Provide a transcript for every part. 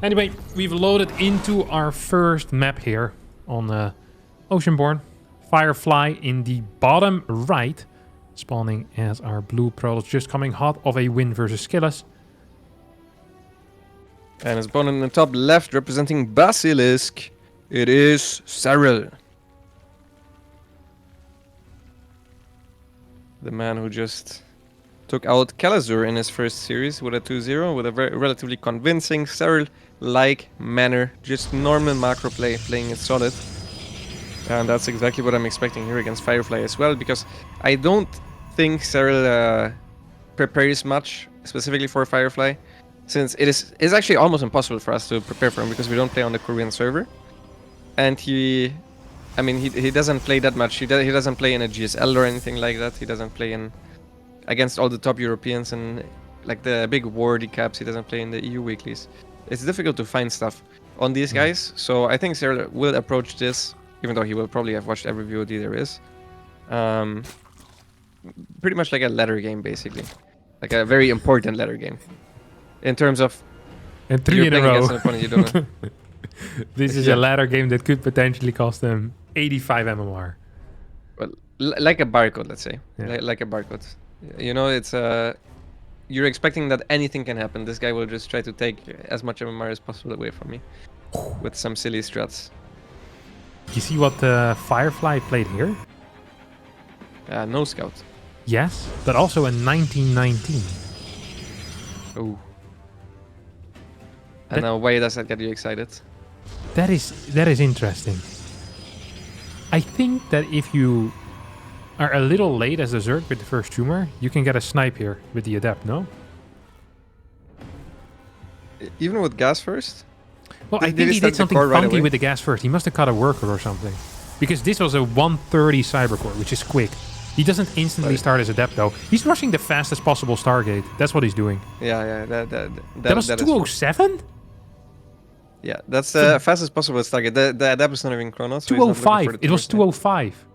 Anyway, we've loaded into our first map here on Oceanborn. Firefly in the bottom right, spawning as our blue pearls, just coming hot of a win versus Skillis. And his opponent in the top left, representing Basilisk, it is Serral. The man who just took out Kalazur in his first series with a 2-0, with a very relatively convincing Serral-like manner. Just normal macro play, playing it solid. And that's exactly what I'm expecting here against Firefly as well, because I don't think Serral prepares much specifically for Firefly, since it's actually almost impossible for us to prepare for him because we don't play on the Korean server. And he doesn't play that much. He doesn't play in a GSL or anything like that. He doesn't play in against all the top Europeans and like the big WORD caps. He doesn't play in the EU weeklies. It's difficult to find stuff on these guys. So I think Serral will approach this, even though he will probably have watched every VOD there is. Pretty much like a ladder game, basically. Like a very important ladder game. In terms of... And 3 in a row. You don't know. This is a ladder game that could potentially cost them 85 MMR. Well, like a barcode, let's say. Yeah. Like a barcode. You know, it's you're expecting that anything can happen. This guy will just try to take as much MMR as possible away from me with some silly strats. You see what Firefly played here? No scout. Yes, but also in 1919. Oh. And now why does that get you excited? That is interesting. I think that if you are a little late as a Zerg with the first tumor, you can get a snipe here with the Adept, no? Even with gas first? Well, I think he did something funky with the gas first. He must have cut a worker or something. Because this was a 130 Cybercore, which is quick. He doesn't instantly start as Adept, though. He's rushing the fastest possible Stargate. That's what he's doing. Yeah, that was 207? Yeah, that's the fastest possible Stargate. The Adept is not even Chronos. So 205. It was 205.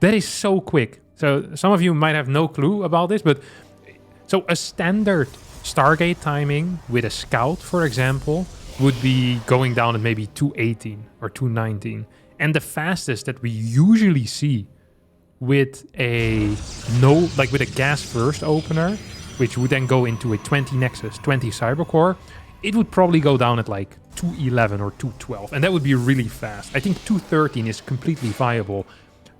That is so quick. So some of you might have no clue about this, but... So a standard Stargate timing with a Scout, for example, would be going down at maybe 218 or 219. And the fastest that we usually see with a with a gas first opener, which would then go into a 20 Nexus, 20 Cybercore, it would probably go down at like 211 or 212. And that would be really fast. I think 213 is completely viable.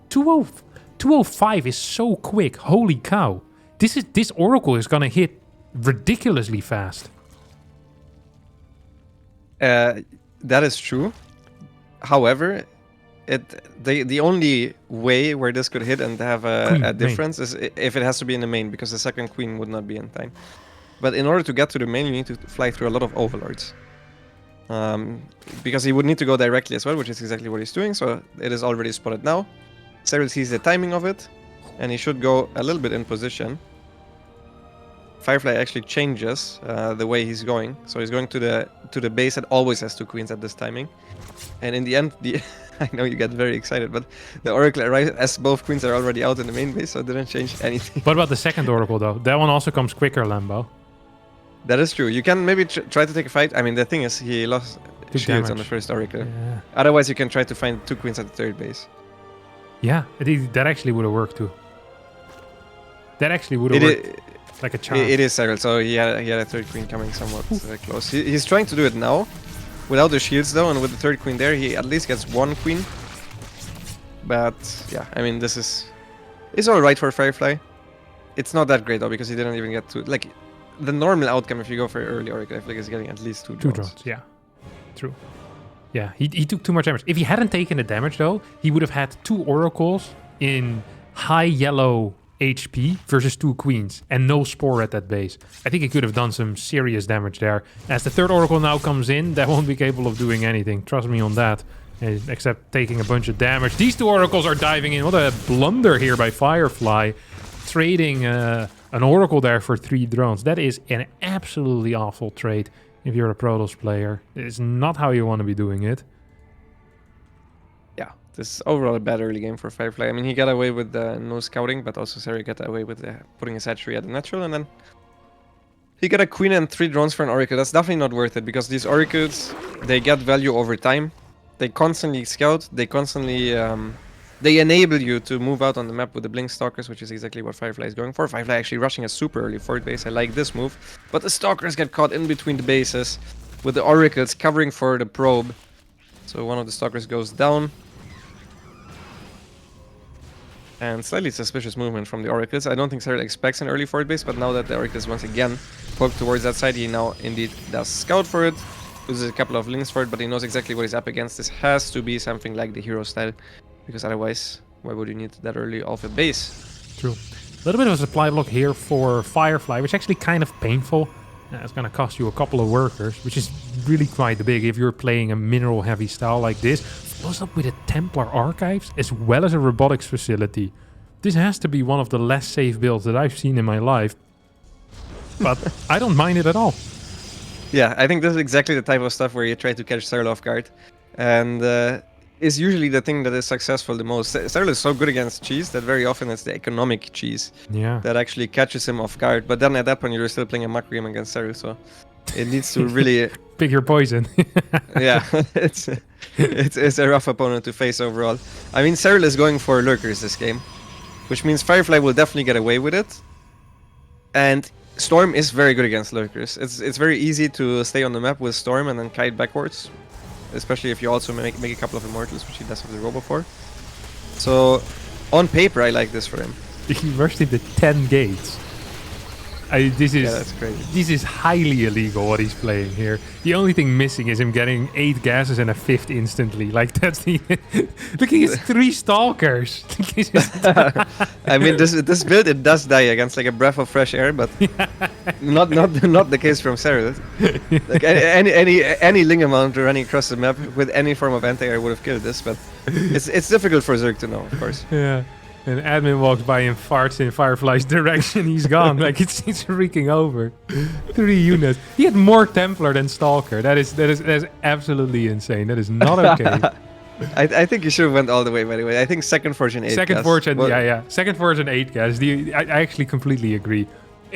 205 is so quick. Holy cow. This Oracle is gonna hit ridiculously fast. That is true. However, the only way where this could hit and have a difference is if it has to be in the main, because the second queen would not be in time. But in order to get to the main, you need to fly through a lot of overlords. Because he would need to go directly as well, which is exactly what he's doing. So it is already spotted now. Serral sees the timing of it, and he should go a little bit in position. Firefly actually changes the way he's going, so he's going to the base that always has 2 queens at this timing. And in the end, I know you get very excited, but the Oracle arrives as both queens are already out in the main base, so it didn't change anything. What about the second Oracle though? That one also comes quicker, Lambo. That is true. You can maybe try to take a fight. I mean, the thing is, he lost shields on the first Oracle. Yeah. Otherwise, you can try to find 2 queens at the third base. Yeah, that actually would have worked too. That actually would have worked like a charm. It is Serral, so he had a third queen coming somewhat close. He's trying to do it now, without the shields though, and with the third queen there, he at least gets 1 queen. But yeah, I mean, it's all right for Firefly. It's not that great though, because he didn't even get to like the normal outcome if you go for early Oracle. I feel like is getting at least 2 drones. 2 drones, yeah, true. Yeah, he took too much damage. If he hadn't taken the damage though, he would have had 2 Oracles in high yellow HP versus 2 queens and no Spore at that base. I think he could have done some serious damage there. As the third Oracle now comes in, that won't be capable of doing anything. Trust me on that. Except taking a bunch of damage. These 2 Oracles are diving in. What a blunder here by Firefly. Trading an Oracle there for 3 drones. That is an absolutely awful trade if you're a Protoss player. It's not how you want to be doing it. Yeah, this is overall a bad early game for Firefly. I mean, he got away with no scouting, but also Serral got away with putting his hatchery at the natural, and then He got a queen and 3 drones for an oracle. That's definitely not worth it because these oracles, they get value over time. They constantly scout. They constantly they enable you to move out on the map with the blink stalkers, which is exactly what Firefly is going for. Firefly actually rushing a super early forward base. I like this move, but the stalkers get caught in between the bases with the oracles covering for the probe. So one of the stalkers goes down. And slightly suspicious movement from the oracles. I don't think Serral expects an early forward base, but now that the oracles once again poke towards that side, he now indeed does scout for it. Loses a couple of links for it, but he knows exactly what he's up against. This has to be something like the hero style, because otherwise, why would you need that early off a base? True. A little bit of a supply block here for Firefly, which is actually kind of painful. It's going to cost you a couple of workers, which is really quite big if you're playing a mineral-heavy style like this. Follows up with a Templar Archives, as well as a robotics facility. This has to be one of the less safe builds that I've seen in my life. But I don't mind it at all. Yeah, I think this is exactly the type of stuff where you try to catch Serral off guard. And is usually the thing that is successful the most. Serral is so good against cheese that very often it's the economic cheese that actually catches him off guard. But then at that point you're still playing a macro game against Serral, so it needs to really pick your poison. Yeah, it's a rough opponent to face overall. I mean, Serral is going for lurkers this game, which means Firefly will definitely get away with it. And Storm is very good against lurkers. It's very easy to stay on the map with Storm and then kite backwards. Especially if you also make a couple of immortals, which he does with the Robo for. So, on paper, I like this for him. He rushed into 10 gates. That's crazy. This is highly illegal what he's playing here. The only thing missing is him getting 8 gases and a 5th instantly. Like, that's the... Look, he has 3 stalkers. I mean, this build, it does die against like a breath of fresh air, but not the case from Serral. Like any Lingamount running across the map with any form of anti-air would have killed this, but it's difficult for Zerg to know, of course. Yeah. And admin walks by and farts in Firefly's direction. He's gone. Like it's reeking over. 3 units. He had more Templar than Stalker. That is absolutely insane. That is not okay. I think you should have went all the way. By the way, I think second forge and 8. Second forge and second forge and 8 gas. I actually completely agree.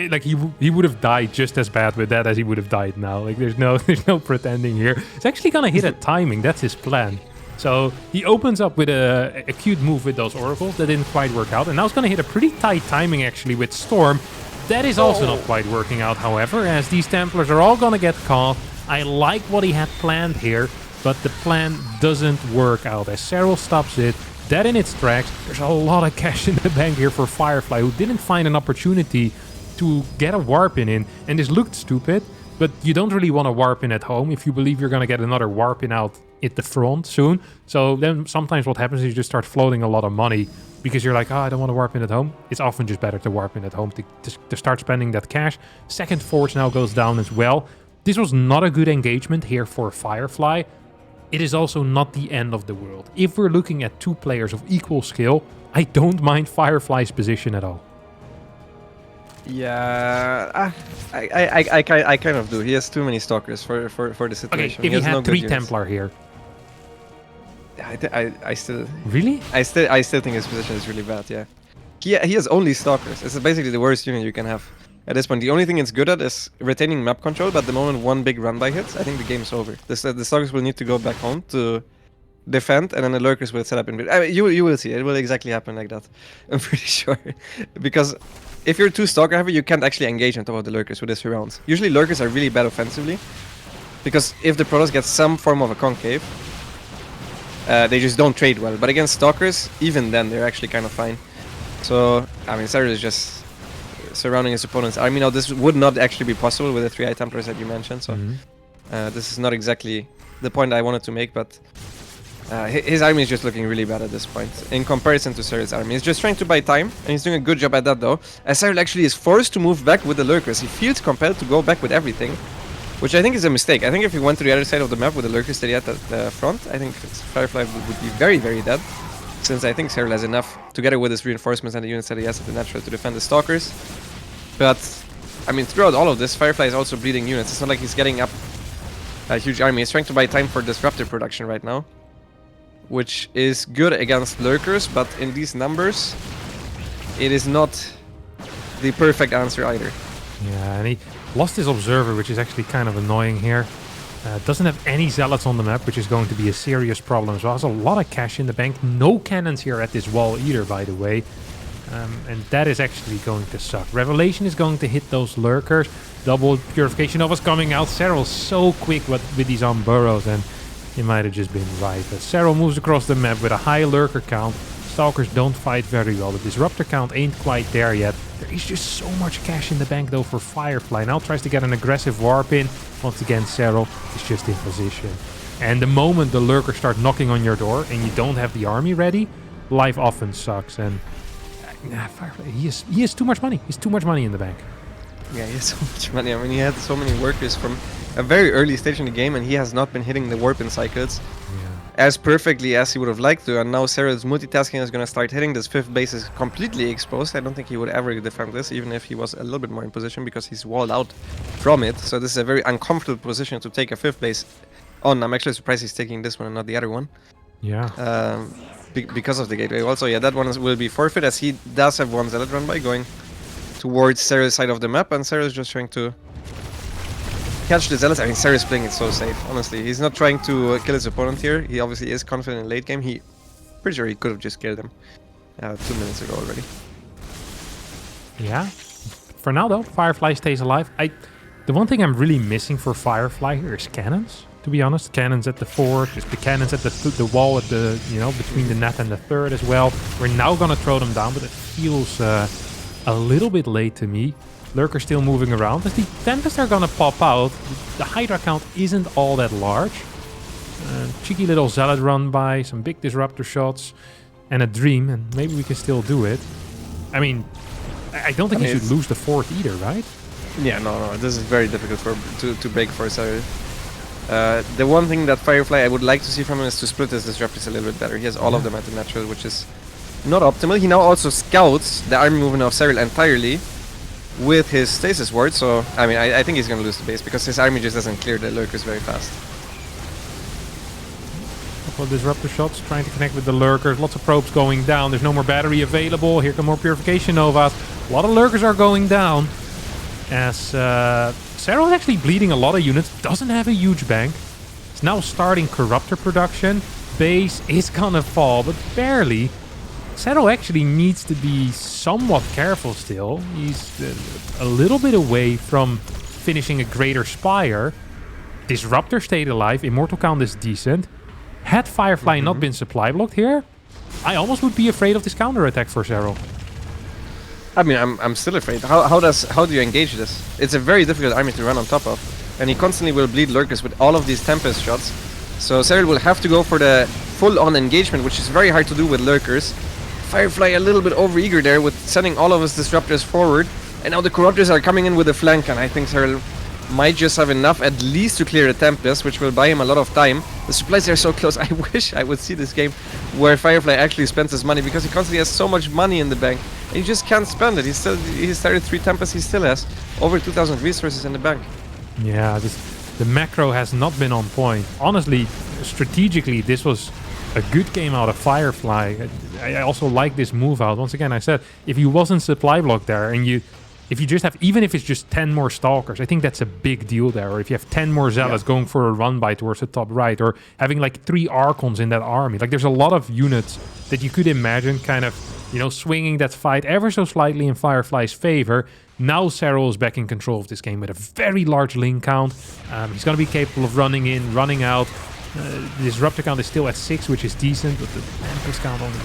Like he would have died just as bad with that as he would have died now. Like there's no pretending here. It's actually gonna hit at timing. That's his plan. So he opens up with a cute move with those oracles that didn't quite work out. And now it's going to hit a pretty tight timing actually with Storm. That is also not quite working out, however, as these Templars are all going to get caught. I like what he had planned here, but the plan doesn't work out as Serral stops it. Dead in its tracks. There's a lot of cash in the bank here for Firefly, who didn't find an opportunity to get a warp in. And this looked stupid, but you don't really want to warp in at home if you believe you're going to get another warp in out at the front soon. So then sometimes what happens is you just start floating a lot of money because you're like, oh, I don't want to warp in at home. It's often just better to warp in at home to start spending that cash. Second forge now goes down as well. This was not a good engagement here for Firefly. It is also not the end of the world. If we're looking at 2 players of equal skill, I don't mind Firefly's position at all. Yeah, I kind of do. He has too many stalkers for the situation. Okay, if he had no 3 Templar here. I still... Really? I still think his position is really bad, yeah. He has only stalkers. It's basically the worst unit you can have at this point. The only thing it's good at is retaining map control, but the moment one big run by hits, I think the game's over. The stalkers will need to go back home to defend, and then the lurkers will set up in... I mean, you will see. It will exactly happen like that. I'm pretty sure. Because if you're too stalker heavy, you can't actually engage on top of the lurkers with the surrounds. Usually lurkers are really bad offensively, because if the Protoss gets some form of a concave, they just don't trade well. But against stalkers, even then, they're actually kind of fine. So, I mean, Serral is just surrounding his opponent's army. Now, this would not actually be possible with the 3 Templars that you mentioned, so this is not exactly the point I wanted to make, but his army is just looking really bad at this point in comparison to Serral's army. He's just trying to buy time, and he's doing a good job at that though, as Serral actually is forced to move back with the lurkers. He feels compelled to go back with everything, which I think is a mistake. I think if he went to the other side of the map with the lurkers that he had at the front, I think Firefly would be very, very dead, since I think Serral has enough, together with his reinforcements and the units that he has at the natural, to defend the stalkers. But, I mean, throughout all of this, Firefly is also bleeding units. It's not like he's getting up a huge army. He's trying to buy time for disruptor production right now, which is good against lurkers, but in these numbers, it is not the perfect answer either. Yeah, and Lost his observer, which is actually kind of annoying here. Doesn't have any zealots on the map, which is going to be a serious problem as well. Has a lot of cash in the bank. No cannons here at this wall either, by the way. And that is actually going to suck. Revelation is going to hit those lurkers. Double Purification Nova's coming out. Serral's so quick with these on burrows, and he might have just been right. But Serral moves across the map with a high lurker count. Stalkers don't fight very well. The Disruptor count ain't quite there yet. There is just so much cash in the bank though for Firefly. Now tries to get an aggressive warp in. Once again, Serral is just in position. And the moment the lurkers start knocking on your door and you don't have the army ready, life often sucks. And Firefly, he has too much money. He's too much money in the bank. Yeah, he has so much money. I mean, he had so many workers from a very early stage in the game, and he has not been hitting the warp-in cycles as perfectly as he would have liked to. And now Serral's multitasking is going to start hitting. This 5th base is completely exposed. I don't think he would ever defend this, even if he was a little bit more in position, because he's walled out from it. So this is a very uncomfortable position to take a 5th base on. I'm actually surprised he's taking this one and not the other one. Yeah. Because of the gateway. Also, yeah, that one will be forfeit, as he does have one zealot run by going towards Serral's side of the map, and Serral is just trying to catch the zealots. I mean, Serral is playing it so safe, honestly. He's not trying to kill his opponent here. He obviously is confident in late game. Pretty sure he could have just killed him 2 minutes ago already. Yeah. For now, though, Firefly stays alive. The one thing I'm really missing for Firefly here is cannons. To be honest, cannons at the fort, just the cannons at the wall at the between the net and the third as well. We're now gonna throw them down, but it feels a little bit late to me. Lurker still moving around. As the Tempests are gonna pop out, the Hydra count isn't all that large. Cheeky little Zealot run by, some big Disruptor shots, and a Dream, and maybe we can still do it. I mean, I don't think he should lose the fort either, right? Yeah, no, this is very difficult to break for Serral. The one thing that Firefly I would like to see from him is to split his Disruptors a little bit better. He has all of them at the natural, which is not optimal. He now also scouts the army movement of Serral entirely with his Stasis Ward, so I mean, I think he's going to lose the base because his army just doesn't clear the Lurkers very fast. Couple of Disruptor shots trying to connect with the Lurkers. Lots of probes going down. There's no more battery available. Here come more Purification Novas. A lot of Lurkers are going down. As Serral is actually bleeding a lot of units. Doesn't have a huge bank. It's now starting Corruptor production. Base is gonna fall, but barely. Serral actually needs to be somewhat careful still. He's a little bit away from finishing a Greater Spire. Disruptor stayed alive. Immortal count is decent. Had Firefly not been supply blocked here, I almost would be afraid of this counter attack for Serral. I mean, I'm still afraid. How do you engage this? It's a very difficult army to run on top of, and he constantly will bleed Lurkers with all of these Tempest shots. So Serral will have to go for the full-on engagement, which is very hard to do with Lurkers. Firefly a little bit overeager there with sending all of his Disruptors forward, and now the Corruptors are coming in with a flank, and I think Serral might just have enough at least to clear the Tempest, which will buy him a lot of time. The supplies are so close. I wish I would see this game where Firefly actually spends his money, because he constantly has so much money in the bank and he just can't spend it. He started 3 Tempests. He still has over 2,000 resources in the bank. Yeah, the macro has not been on point. Honestly, strategically, this was a good game out of Firefly. I also like this move out. Once again, I said, if you wasn't supply block there and if you just have, even if it's just 10 more Stalkers, I think that's a big deal there. Or if you have 10 more Zealots going for a run by towards the top right, or having like 3 Archons in that army. Like, there's a lot of units that you could imagine kind of, swinging that fight ever so slightly in Firefly's favor. Now Serral is back in control of this game with a very large link count. He's going to be capable of running in, running out. The Disruptor count is still at 6, which is decent, but the Tempest count only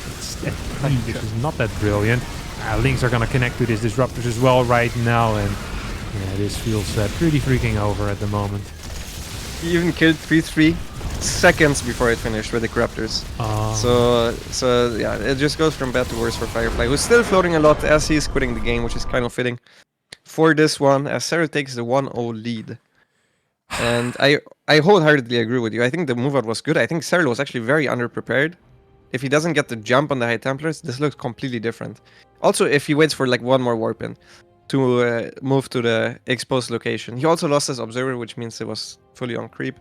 it's at 3, which is not that brilliant. Links are going to connect to these Disruptors as well right now, and yeah, this feels pretty freaking over at the moment. He even killed 3 seconds before it finished with the Corruptors. So yeah, it just goes from bad to worse for Firefly, who's still floating a lot as he's quitting the game, which is kind of fitting for this one, as Serral takes the 1-0 lead. And I wholeheartedly agree with you. I think the move out was good. I think Serral was actually very underprepared. If he doesn't get the jump on the High Templars, this looks completely different. Also, if he waits for like one more warp in to move to the exposed location. He also lost his Observer, which means it was fully on creep.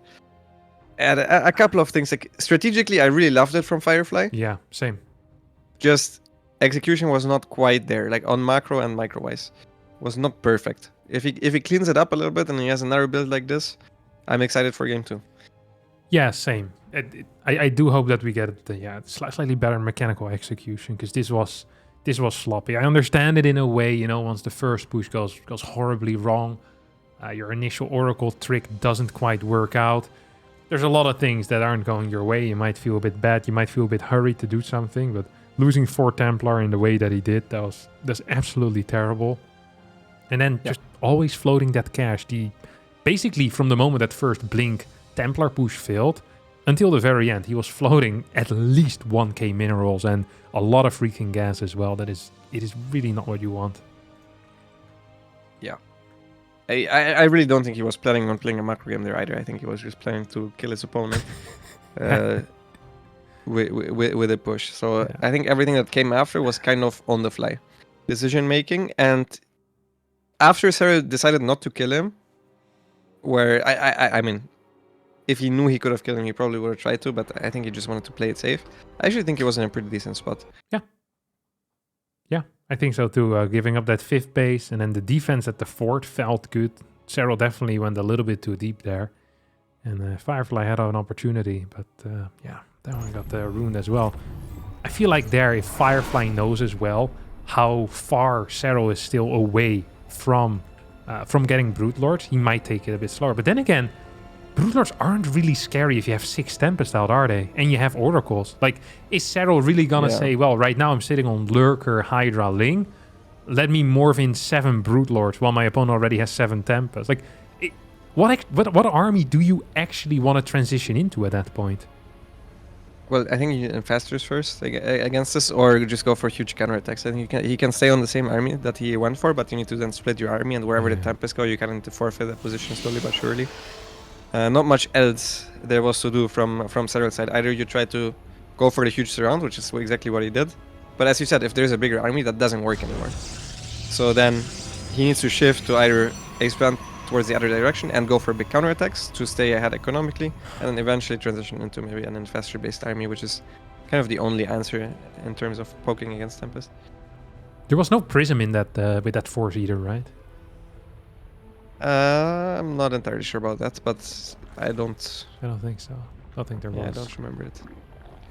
And a couple of things, like strategically, I really loved it from Firefly. Yeah, same. Just execution was not quite there, like on macro and micro-wise. Was not perfect. If he cleans it up a little bit and he has another build like this, I'm excited for game 2. Yeah, same. I do hope that we get slightly better mechanical execution, because this was sloppy. I understand it in a way, you know, once the first push goes horribly wrong, your initial Oracle trick doesn't quite work out. There's a lot of things that aren't going your way. You might feel a bit bad. You might feel a bit hurried to do something, but losing 4 Templar in the way that he did, that's absolutely terrible. And then just always floating that cash. Basically from the moment that first Blink Templar push failed until the very end, he was floating at least 1k minerals and a lot of freaking gas as well. It is really not what you want. Yeah. I really don't think he was planning on playing a macro game there either. I think he was just planning to kill his opponent with a push. So I think everything that came after was kind of on the fly decision making. And after Serral decided not to kill him, where I mean, if he knew he could have killed him, he probably would have tried to, but I think he just wanted to play it safe. I actually think he was in a pretty decent spot. Yeah, I think so too. Giving up that 5th base and then the defense at the 4th felt good. Serral definitely went a little bit too deep there. And Firefly had an opportunity, but that one got ruined as well. I feel like there, if Firefly knows as well how far Serral is still away from getting Brute Lords, he might take it a bit slower. But then again, Brute Lords aren't really scary if you have 6 Tempest out, are they? And you have Oracles. Like, is Serral really gonna say, well, right now I'm sitting on Lurker, Hydra, Ling. Let me morph in 7 Brute Lords while my opponent already has 7 Tempest. Like, what army do you actually want to transition into at that point? Well, I think you need Infestors first against this, or just go for huge counterattacks. I think he can stay on the same army that he went for, but you need to then split your army, and wherever the Tempest go, you kind of need to forfeit that position slowly but surely. Not much else there was to do from Serral's side. Either you try to go for the huge surround, which is exactly what he did, but as you said, if there's a bigger army, that doesn't work anymore. So then he needs to shift to either expand towards the other direction and go for big counterattacks to stay ahead economically, and then eventually transition into maybe an infestor-based army, which is kind of the only answer in terms of poking against Tempest. There was no Prism in that with that Force Eater, right? I'm not entirely sure about that, but I don't think so. I don't think there was. Yeah, I don't remember it.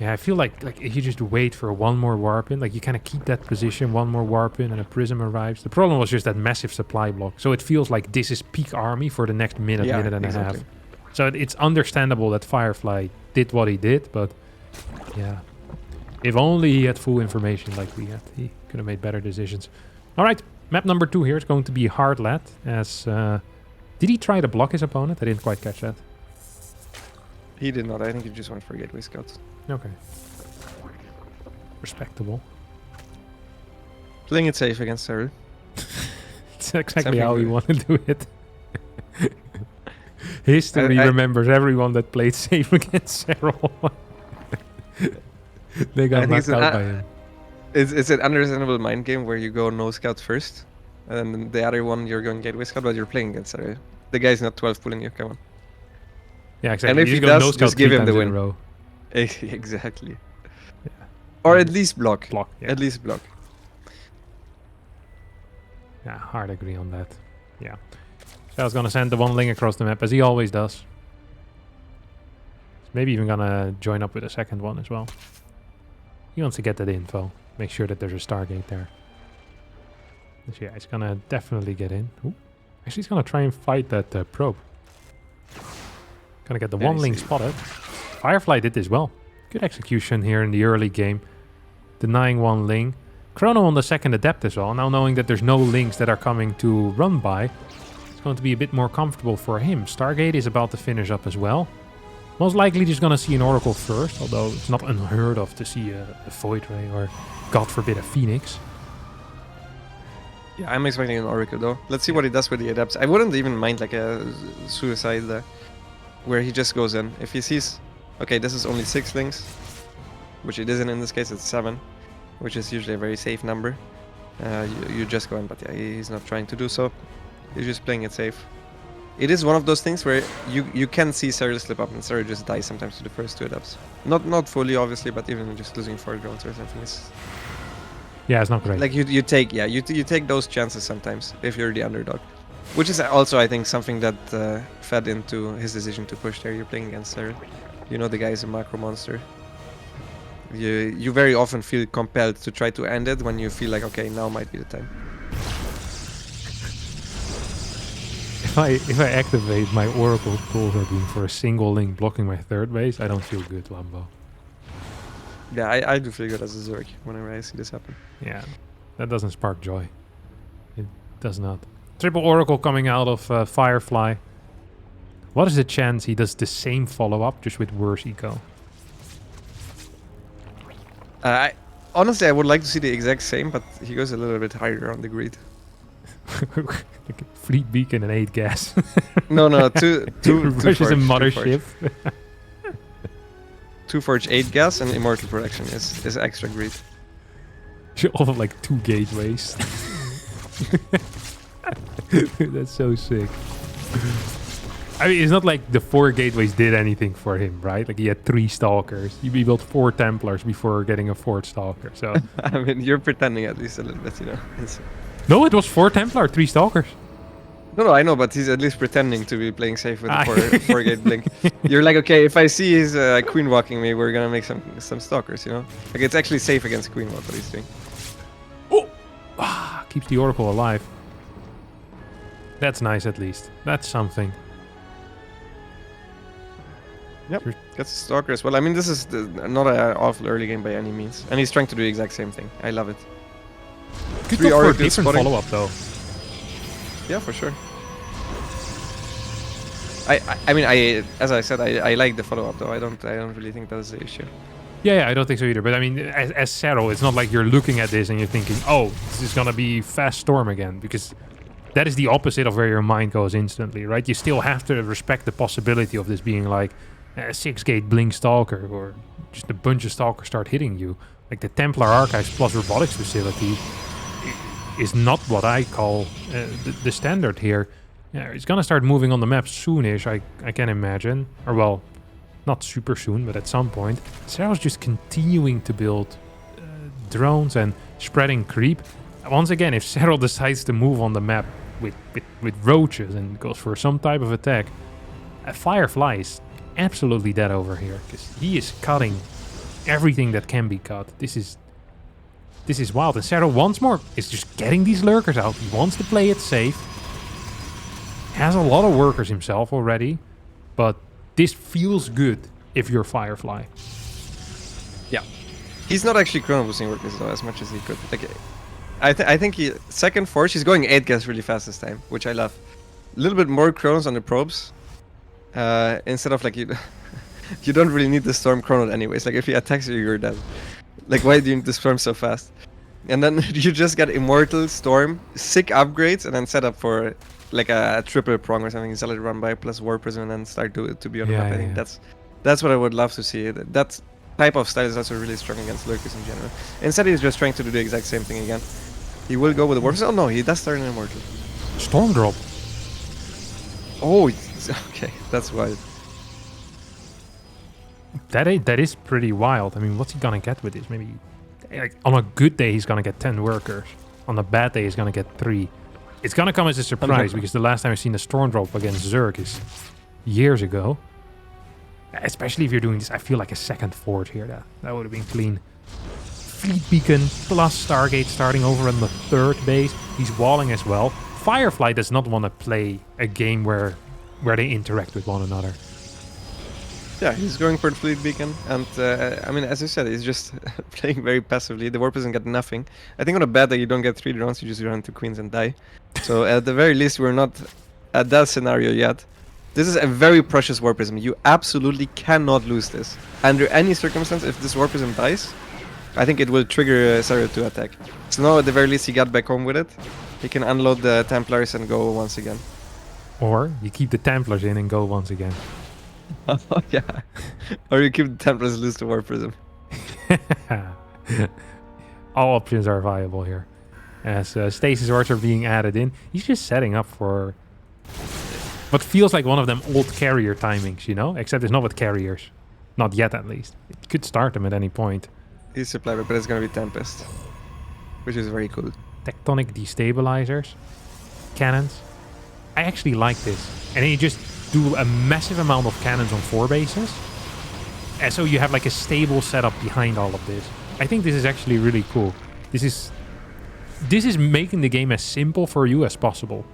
Yeah, I feel like if you just wait for one more warp in, like you kind of keep that position, one more warp in, and a Prism arrives. The problem was just that massive supply block. So it feels like this is peak army for the next minute and a half. So it's understandable that Firefly did what he did, but yeah, if only he had full information like we had, he could have made better decisions. All right, map number 2 here is going to be Hardlead. As did he try to block his opponent? I didn't quite catch that. He did not. I think he just went for Gateway Scouts. Okay. Respectable. Playing it safe against Serral. It's exactly how we want to do it. History remembers everyone that played safe against Serral. They got knocked out by him. It's an understandable mind game where you go no scout first, and then the other one you're going Gateway Scout, but you're playing against Serral. The guy's not 12 pulling you, come on. Yeah, exactly. And if he does, just give him the win. Exactly. Yeah. Or at least block. Yeah. At least block. Yeah, hard agree on that. Yeah. So I was gonna send the 1 Ling across the map, as he always does. Maybe even gonna join up with a second one as well. He wants to get that info. Make sure that there's a Stargate there. So yeah, he's gonna definitely get in. Ooh. Actually, he's gonna try and fight that probe. Gonna get the 1 Ling spotted. Firefly did this well. Good execution here in the early game. Denying 1 Ling. Chrono on the 2nd Adept as well. Now knowing that there's no Lings that are coming to run by, it's going to be a bit more comfortable for him. Stargate is about to finish up as well. Most likely just gonna see an Oracle first, although it's not unheard of to see a Void Ray or, God forbid, a Phoenix. Yeah, I'm expecting an Oracle though. Let's see what he does with the Adepts. I wouldn't even mind like a suicide there, where he just goes in. If he sees, okay, this is only 6 Lings, which it isn't in this case, it's 7, which is usually a very safe number. You just go in, but yeah, he's not trying to do so. He's just playing it safe. It is one of those things where you can see Serral slip up and Serral just dies sometimes to the first 2 Adepts. Not fully, obviously, but even just losing 4 drones or something is... Yeah, it's not great. Like you take those chances sometimes if you're the underdog. Which is also, I think, something that fed into his decision to push there. You're playing against Serral. You know the guy is a macro monster. You very often feel compelled to try to end it when you feel like, okay, now might be the time. If I activate my Oracle Pulsar Beam for a single link blocking my third base, I don't feel good, Lambo. Yeah, I do feel good as a Zerg whenever I see this happen. Yeah, that doesn't spark joy. It does not. Triple Oracle coming out of Firefly. What is the chance he does the same follow-up, just with worse eco? Honestly, I would like to see the exact same, but he goes a little bit higher on the grid. Fleet Beacon and 8 gas. No, two Rushes a mothership. 2 Forge, 8 gas, and Immortal Protection is extra greed. All of like 2 gateways. That's so sick. I mean, it's not like the 4 gateways did anything for him, right? Like he had 3 stalkers. He built 4 Templars before getting a 4th stalker. So I mean, you're pretending at least a little bit, you know. No, it was 4 Templar, 3 stalkers. No, I know, but he's at least pretending to be playing safe with the 4 gate blink. You're like, okay, if I see he's queen walking me, we're gonna make some stalkers, you know. Like it's actually safe against queen walk what he's doing. Oh, keeps the Oracle alive. That's nice, at least. That's something. Yep, gets a stalker as well. I mean, this is not an awful early game by any means, and he's trying to do the exact same thing. I love it. Good go for a different follow-up, though. Yeah, for sure. I mean, as I said, I like the follow-up though. I don't really think that's the issue. Yeah, I don't think so either. But I mean, as Serral, it's not like you're looking at this and you're thinking, oh, this is gonna be fast storm again, because that is the opposite of where your mind goes instantly, right? You still have to respect the possibility of this being like a 6-gate blink stalker, or just a bunch of stalkers start hitting you. Like the Templar Archives plus Robotics facility is not what I call the standard here. Yeah, it's gonna start moving on the map soonish, I can imagine. Or well, not super soon, but at some point. Serral's just continuing to build drones and spreading creep. Once again, if Serral decides to move on the map with roaches and goes for some type of attack, Firefly is absolutely dead over here, because he is cutting everything that can be cut. This is wild. And Serral once more is just getting these lurkers out. He wants to play it safe. Has a lot of workers himself already, but this feels good if you're Firefly. Yeah, he's not actually chrono boosting workers though as much as he could. Like, I think he second forge. He's going 8 gas really fast this time, which I love. A little bit more chronos on the probes, instead of like you don't really need the storm chrono anyways. Like if he attacks you, you're dead. Like why do you need the storm so fast? And then you just get immortal storm, sick upgrades, and then set up for like a triple prong or something, Zealot run by plus War Prism, and then start to be on the map. I think that's what I would love to see. That type of style is also really strong against lurkers in general. Instead, he's just trying to do the exact same thing again. He will go with the War Prism. Oh no, he does start an Immortal. Storm drop. Oh, okay, that's wild. That is pretty wild. I mean, what's he gonna get with this? Maybe like, on a good day, he's gonna get 10 workers. On a bad day, he's gonna get 3. It's gonna come as a surprise, because the last time I've seen a storm drop against Zerg is years ago. Especially if you're doing this, I feel like a second forge here. That would have been clean. Fleet Beacon plus Stargate starting over on the 3rd base. He's walling as well. Firefly does not want to play a game where they interact with one another. Yeah, he's going for the Fleet Beacon, and I mean, as you said, he's just playing very passively. The Warp doesn't get nothing. I think on a bad day you don't get 3 drones, you just run into queens and die. So at the very least, we're not at that scenario yet. This is a very precious Warp Prism. You absolutely cannot lose this. Under any circumstance, if this Warp Prism dies, I think it will trigger Serral to attack. So now at the very least he got back home with it. He can unload the Templars and go once again. Or you keep the Templars in and go once again. Oh yeah. Or you keep the Templars, lose the War Prism. All options are viable here. As Stasis Archer being added in, he's just setting up for what feels like one of them old carrier timings, you know? Except it's not with carriers. Not yet, at least. It could start them at any point. He's supply, but it's gonna be Tempest, which is very cool. Tectonic destabilizers. Cannons. I actually like this. And then you just do a massive amount of cannons on 4 bases. And so you have like a stable setup behind all of this. I think this is actually really cool. This is making the game as simple for you as possible.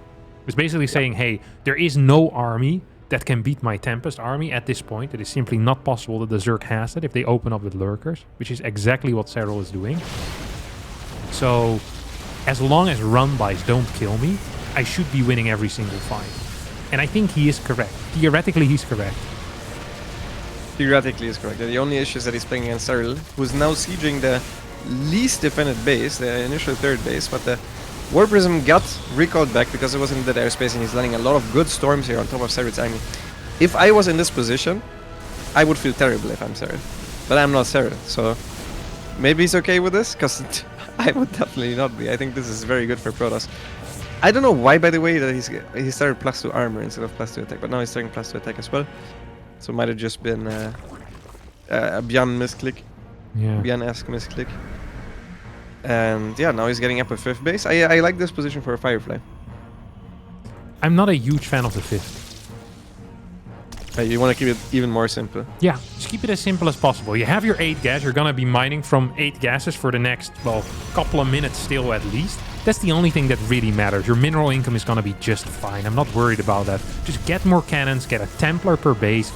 It's basically saying, hey, there is no army that can beat my Tempest army at this point. It is simply not possible that the Zerg has it if they open up with lurkers, which is exactly what Serral is doing. So, as long as run-bys don't kill me, I should be winning every single fight. And I think he is correct. Theoretically, he's correct. Theoretically is correct. The only issue is that he's playing against Serral, who's now sieging the least defended base, the initial 3rd base, but the War Prism got recalled back because it was in that airspace and he's landing a lot of good storms here on top of Serral's army. If I was in this position, I would feel terrible if I'm Serral. But I'm not Serral, so maybe he's okay with this, because I would definitely not be. I think this is very good for Protoss. I don't know why, by the way, that he started +2 armor instead of +2 attack, but now he's starting +2 attack as well. So it might have just been a Bjorn misclick. Yeah. Bjorn-esque misclick. And yeah, now he's getting up a 5th base. I like this position for a Firefly. I'm not a huge fan of the 5th. You want to keep it even more simple. Yeah, just keep it as simple as possible. You have your 8 gas. You're going to be mining from 8 gases for the next, well, couple of minutes still at least. That's the only thing that really matters. Your mineral income is going to be just fine. I'm not worried about that. Just get more cannons, get a Templar per base,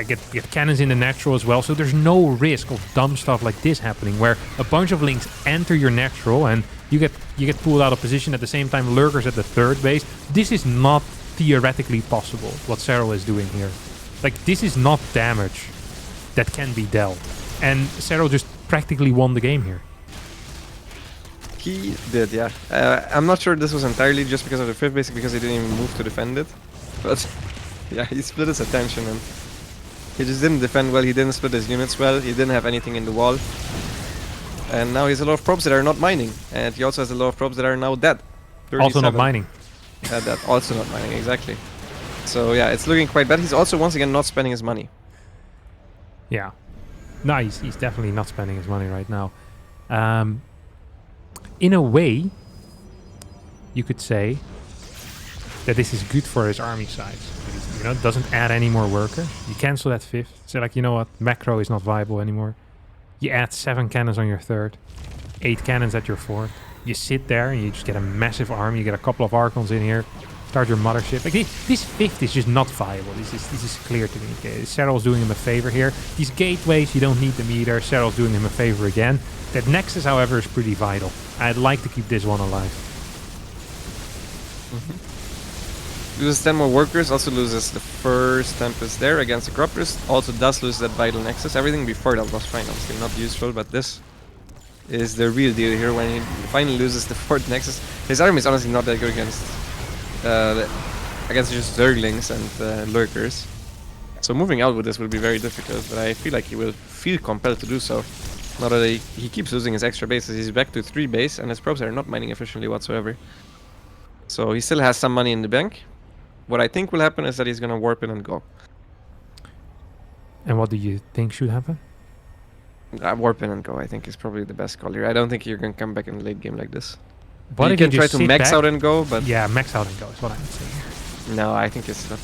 get cannons in the natural as well. So there's no risk of dumb stuff like this happening, where a bunch of links enter your natural and you get pulled out of position at the same time. Lurkers at the 3rd base. This is not theoretically possible, what Serral is doing here. Like, this is not damage that can be dealt. And Serral just practically won the game here. He did, yeah. I'm not sure this was entirely just because of the 5th base, because he didn't even move to defend it. But yeah, he split his attention and he just didn't defend well. He didn't split his units well. He didn't have anything in the wall. And now he has a lot of probes that are not mining. And he also has a lot of probes that are now dead. 37. Also not mining. That also not mining, exactly. So yeah, it's looking quite bad. He's also once again not spending his money. Yeah. No, he's definitely not spending his money right now. In a way, you could say that this is good for his army size. You know, doesn't add any more workers. You cancel that 5th. Say like, you know what, macro is not viable anymore. You add 7 cannons on your 3rd, 8 cannons at your 4th. You sit there and you just get a massive army. You get a couple of Archons in here. Start your mothership. Like this 5th is just not viable. This is clear to me. Okay, Serral's doing him a favor here. These gateways, you don't need them either. Serral's doing him a favor again. That Nexus, however, is pretty vital. I'd like to keep this one alive. Loses 10 more workers, also loses the first Tempest there against the Corruptors. Also does lose that vital Nexus. Everything before that was fine, obviously not useful, but this is the real deal here when he finally loses the 4th Nexus. His army is honestly not that good against just Zerglings and Lurkers. So moving out with this will be very difficult, but I feel like he will feel compelled to do so. Now that he keeps losing his extra bases, he's back to 3 base and his probes are not mining efficiently whatsoever. So he still has some money in the bank. What I think will happen is that he's gonna warp in and go. And what do you think should happen? Warp in and go, I think, is probably the best call here. I don't think you're gonna come back in the late game like this. What you if can you try just to sit max back? out and go, but Yeah, max out and go is what I would say here. no, I think it's not.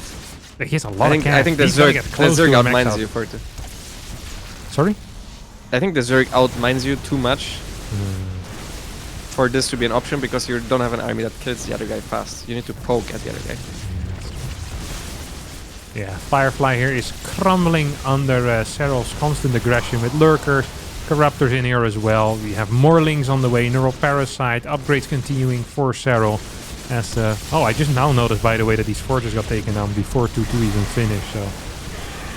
Like, he has a lot of cannons. I think the He's gonna Zerg, get the close Zerg to a max outmines out. you for it. Sorry? I think the Zerg outmines you too much for this to be an option, because you don't have an army that kills the other guy fast. You need to poke at the other guy. Yeah, Firefly here is crumbling under Serral's constant aggression with Lurkers, Corruptors in here as well. We have more links on the way, Neural Parasite, upgrades continuing for Serral. As I just now noticed, by the way, that these forges got taken down before 2-2 even finished. So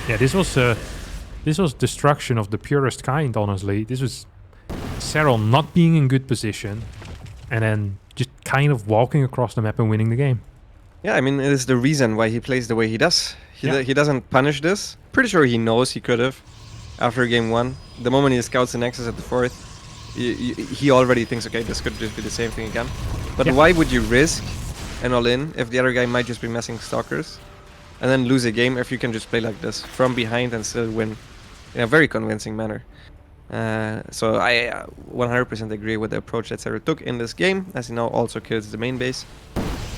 yeah, this was destruction of the purest kind, honestly. This was Serral not being in good position and then just kind of walking across the map and winning the game. Yeah, I mean, it is the reason why he plays the way he does. He doesn't punish this. Pretty sure he knows he could have after game 1. The moment he scouts the Nexus at the 4th, he already thinks, okay, this could just be the same thing again. But why would you risk an all-in if the other guy might just be messing Stalkers and then lose a game if you can just play like this from behind and still win in a very convincing manner? So I 100% agree with the approach that Serral took in this game, as he now also kills the main base.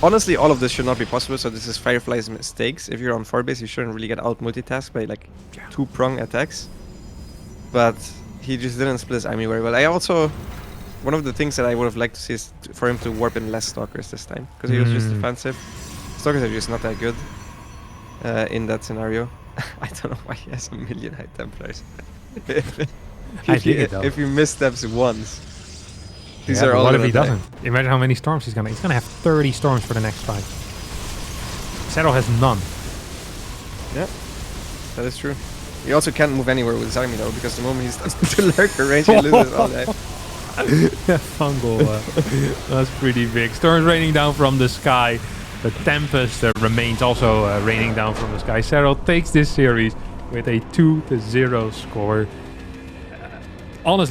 Honestly, all of this should not be possible, so this is Firefly's mistakes. If you're on 4 base, you shouldn't really get out multitasked by like 2-prong attacks. But he just didn't split his army very well. I also... One of the things that I would have liked to see is for him to warp in less Stalkers this time. Because he was just defensive. Stalkers are just not that good in that scenario. I don't know why he has 1 million High Templars. If you missteps once... These are all what if he doesn't? Imagine how many storms he's gonna... He's gonna have 30 storms for the next fight. Serral has none. Yeah, that is true. He also can't move anywhere with his army though, because the moment he starts to lurker range, he loses all that. Fungal. That's pretty big. Storms raining down from the sky. The Tempest remains also raining down from the sky. Serral takes this series with a 2-0 score. Honestly,